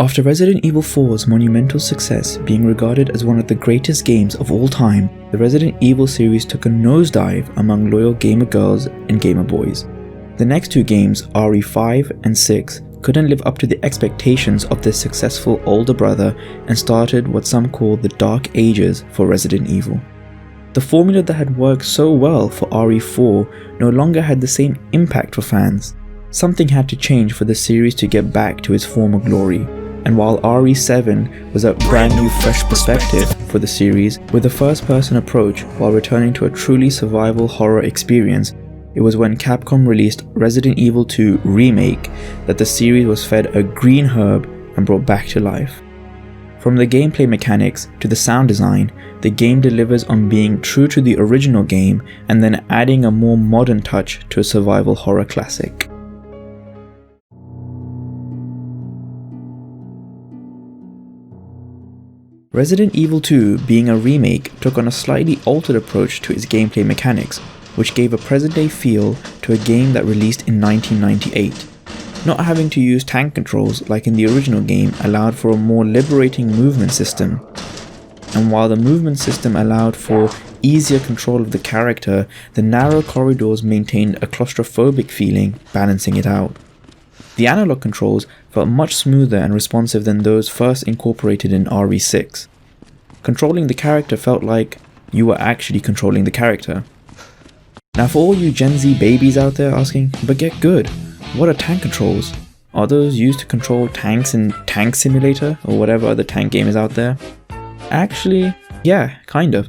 After Resident Evil 4's monumental success being regarded as one of the greatest games of all time, the Resident Evil series took a nosedive among loyal gamer girls and gamer boys. The next two games, RE5 and 6, couldn't live up to the expectations of their successful older brother and started what some call the Dark Ages for Resident Evil. The formula that had worked so well for RE4 no longer had the same impact for fans. Something had to change for the series to get back to its former glory. And while RE7 was a brand new fresh perspective for the series with a first-person approach while returning to a truly survival horror experience, it was when Capcom released Resident Evil 2 Remake that the series was fed a green herb and brought back to life. From the gameplay mechanics to the sound design, the game delivers on being true to the original game and then adding a more modern touch to a survival horror classic. Resident Evil 2, being a remake, took on a slightly altered approach to its gameplay mechanics, which gave a present-day feel to a game that released in 1998. Not having to use tank controls like in the original game allowed for a more liberating movement system. And while the movement system allowed for easier control of the character, the narrow corridors maintained a claustrophobic feeling, balancing it out. The analog controls felt much smoother and responsive than those first incorporated in RE6. Controlling the character felt like you were actually controlling the character. Now for all you Gen Z babies out there asking, but getgud, what are tank controls? Are those used to control tanks in Tank Simulator or whatever other tank game is out there? Actually, yeah, kind of.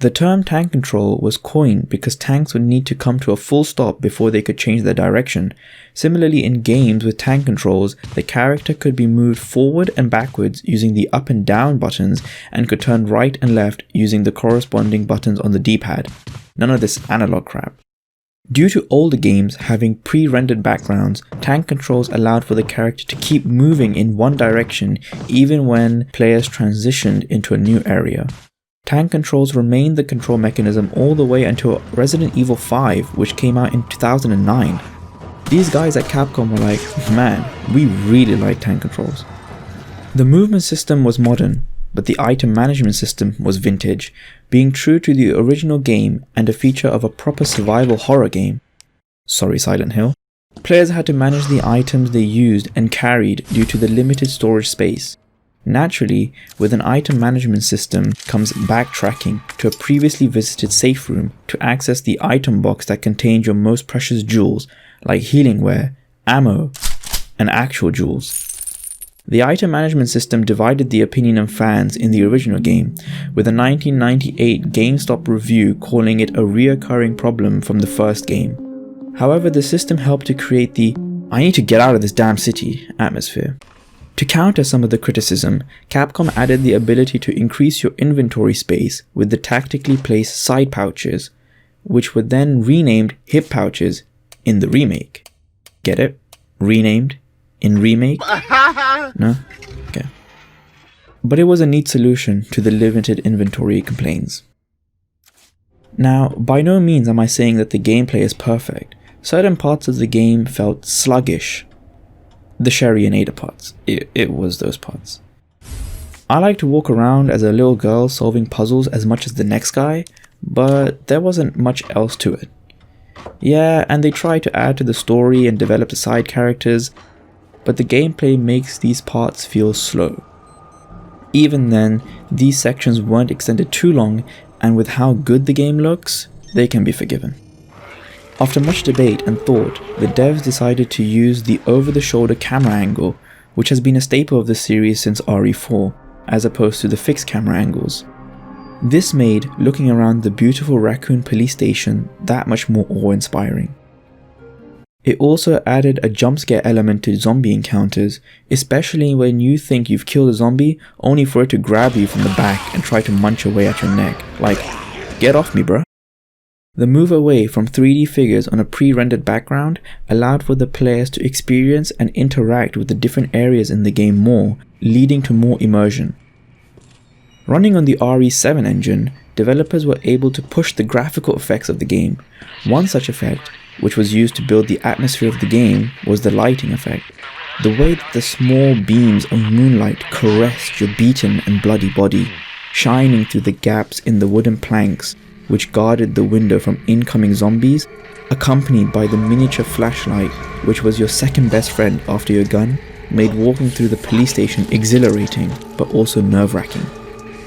The term tank control was coined because tanks would need to come to a full stop before they could change their direction. Similarly, in games with tank controls, the character could be moved forward and backwards using the up and down buttons and could turn right and left using the corresponding buttons on the D-pad. None of this analog crap. Due to older games having pre-rendered backgrounds, tank controls allowed for the character to keep moving in one direction even when players transitioned into a new area. Tank controls remained the control mechanism all the way until Resident Evil 5, which came out in 2009. These guys at Capcom were like, man, we really like tank controls. The movement system was modern, but the item management system was vintage, being true to the original game and a feature of a proper survival horror game. Sorry, Silent Hill. Players had to manage the items they used and carried due to the limited storage space. Naturally, with an item management system comes backtracking to a previously visited safe room to access the item box that contained your most precious jewels like healingware, ammo, and actual jewels. The item management system divided the opinion of fans in the original game, with a 1998 GameStop review calling it a reoccurring problem from the first game. However, the system helped to create the "I need to get out of this damn city" atmosphere. To counter some of the criticism, Capcom added the ability to increase your inventory space with the tactically placed side pouches, which were then renamed hip pouches in the remake. Get it? Renamed in remake? No? Okay. But it was a neat solution to the limited inventory complaints. Now, by no means am I saying that the gameplay is perfect. Certain parts of the game felt sluggish. The Sherry and Ada parts. It was those parts. I like to walk around as a little girl solving puzzles as much as the next guy, but there wasn't much else to it. Yeah, and they try to add to the story and develop the side characters, but the gameplay makes these parts feel slow. Even then, these sections weren't extended too long, and with how good the game looks, they can be forgiven. After much debate and thought, the devs decided to use the over-the-shoulder camera angle, which has been a staple of the series since RE4, as opposed to the fixed camera angles. This made looking around the beautiful Raccoon police station that much more awe-inspiring. It also added a jump scare element to zombie encounters, especially when you think you've killed a zombie only for it to grab you from the back and try to munch away at your neck, like, get off me bruh. The move away from 3D figures on a pre-rendered background allowed for the players to experience and interact with the different areas in the game more, leading to more immersion. Running on the RE7 engine, developers were able to push the graphical effects of the game. One such effect, which was used to build the atmosphere of the game, was the lighting effect. The way that the small beams of moonlight caressed your beaten and bloody body, shining through the gaps in the wooden planks which guarded the window from incoming zombies, accompanied by the miniature flashlight which was your second best friend after your gun, made walking through the police station exhilarating but also nerve-wracking.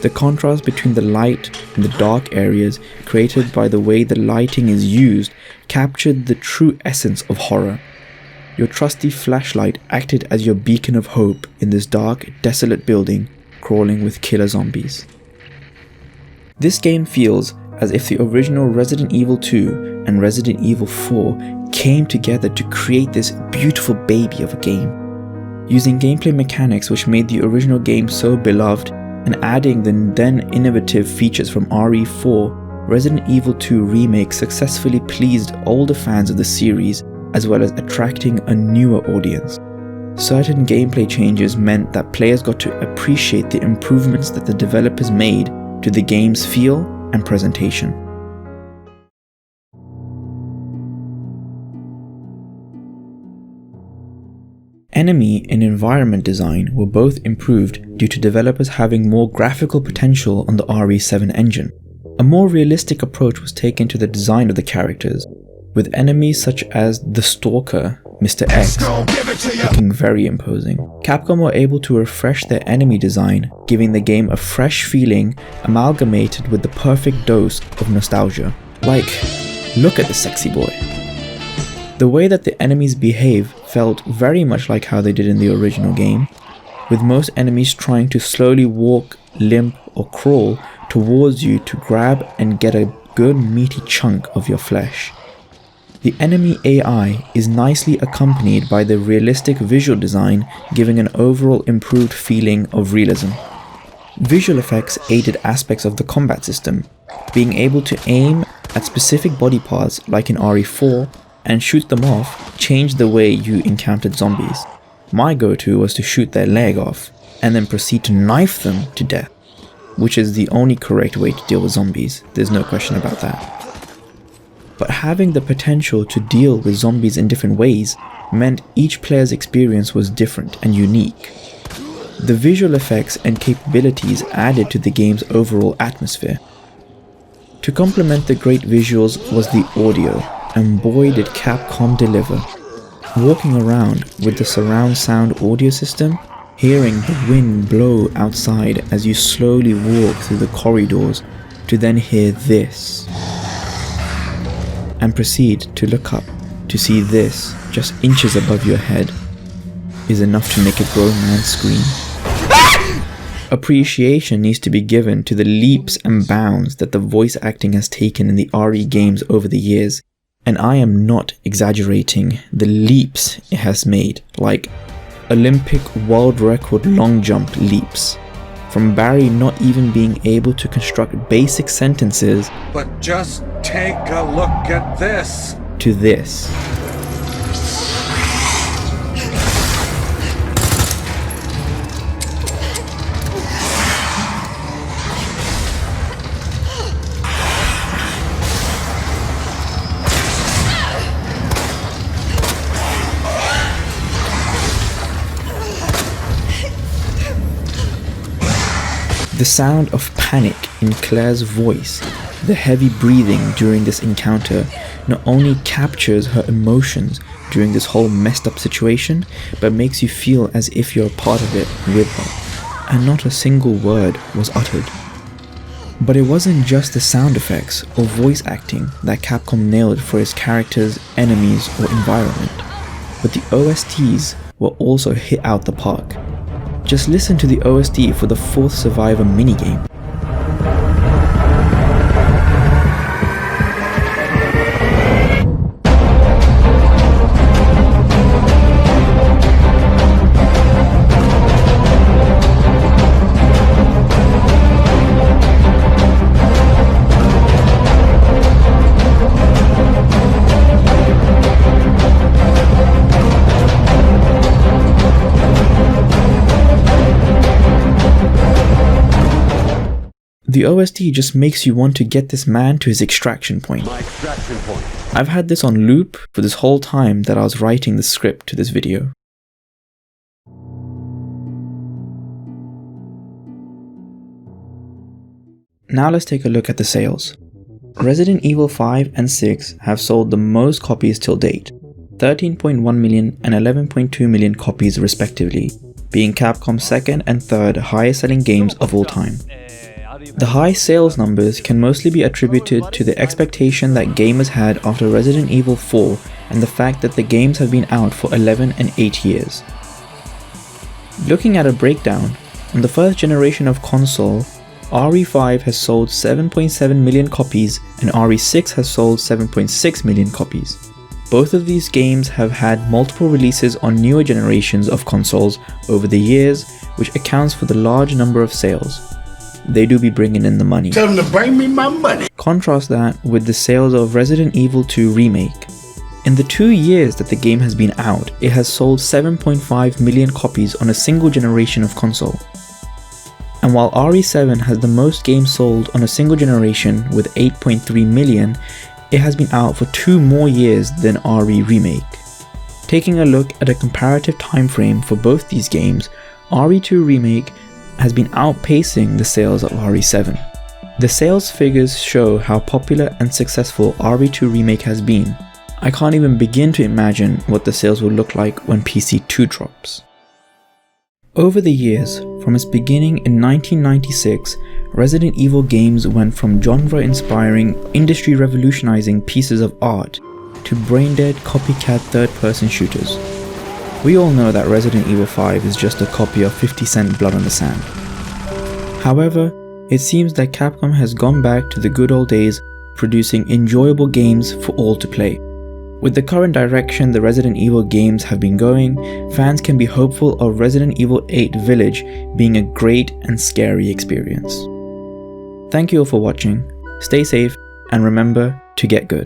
The contrast between the light and the dark areas created by the way the lighting is used captured the true essence of horror. Your trusty flashlight acted as your beacon of hope in this dark, desolate building crawling with killer zombies. This game feels as if the original Resident Evil 2 and Resident Evil 4 came together to create this beautiful baby of a game. Using gameplay mechanics which made the original game so beloved and adding the then innovative features from RE4, Resident Evil 2 Remake successfully pleased older fans of the series as well as attracting a newer audience. Certain gameplay changes meant that players got to appreciate the improvements that the developers made to the game's feel and presentation. Enemy and environment design were both improved due to developers having more graphical potential on the RE7 engine. A more realistic approach was taken to the design of the characters, with enemies such as the Stalker, Mr. X, looking very imposing. Capcom were able to refresh their enemy design, giving the game a fresh feeling amalgamated with the perfect dose of nostalgia. Like, look at the sexy boy. The way that the enemies behave felt very much like how they did in the original game, with most enemies trying to slowly walk, limp or crawl towards you to grab and get a good meaty chunk of your flesh. The enemy AI is nicely accompanied by the realistic visual design, giving an overall improved feeling of realism. Visual effects aided aspects of the combat system, being able to aim at specific body parts like in RE4 and shoot them off changed the way you encountered zombies. My go-to was to shoot their leg off and then proceed to knife them to death, which is the only correct way to deal with zombies, there's no question about that. But having the potential to deal with zombies in different ways meant each player's experience was different and unique. The visual effects and capabilities added to the game's overall atmosphere. To complement the great visuals was the audio, and boy did Capcom deliver. Walking around with the surround sound audio system, hearing the wind blow outside as you slowly walk through the corridors to then hear this, and proceed to look up to see this just inches above your head, is enough to make a grown man scream. Appreciation needs to be given to the leaps and bounds that the voice acting has taken in the RE games over the years, and I am not exaggerating the leaps it has made, like Olympic world record long jump leaps. From Barry not even being able to construct basic sentences, but just take a look at this, to this. The sound of panic in Claire's voice, the heavy breathing during this encounter, not only captures her emotions during this whole messed up situation, but makes you feel as if you're a part of it with her, and not a single word was uttered. But it wasn't just the sound effects or voice acting that Capcom nailed for its characters, enemies, or environment, but the OSTs were also hit out the park. Just listen to the OST for the 4th Survivor minigame. The OST just makes you want to get this man to his extraction point. My extraction point. I've had this on loop for this whole time that I was writing the script to this video. Now let's take a look at the sales. Resident Evil 5 and 6 have sold the most copies till date, 13.1 million and 11.2 million copies respectively, being Capcom's second and third highest selling games of all time. The high sales numbers can mostly be attributed to the expectation that gamers had after Resident Evil 4 and the fact that the games have been out for 11 and 8 years. Looking at a breakdown, on the first generation of console, RE5 has sold 7.7 million copies and RE6 has sold 7.6 million copies. Both of these games have had multiple releases on newer generations of consoles over the years, which accounts for the large number of sales. They do be bringing in the money. Tell them to bring me my money. Contrast that with the sales of Resident Evil 2 Remake. In the 2 years that the game has been out, it has sold 7.5 million copies on a single generation of console. And while RE7 has the most games sold on a single generation with 8.3 million, it has been out for 2 more years than RE Remake. Taking a look at a comparative time frame for both these games, RE2 Remake has been outpacing the sales of RE7. The sales figures show how popular and successful RE2 Remake has been. I can't even begin to imagine what the sales will look like when PC2 drops. Over the years, from its beginning in 1996, Resident Evil games went from genre-inspiring, industry-revolutionizing pieces of art to brain-dead copycat third-person shooters. We all know that Resident Evil 5 is just a copy of 50 Cent Blood on the Sand. However, it seems that Capcom has gone back to the good old days, producing enjoyable games for all to play. With the current direction the Resident Evil games have been going, fans can be hopeful of Resident Evil 8 Village being a great and scary experience. Thank you all for watching, stay safe, and remember to get good.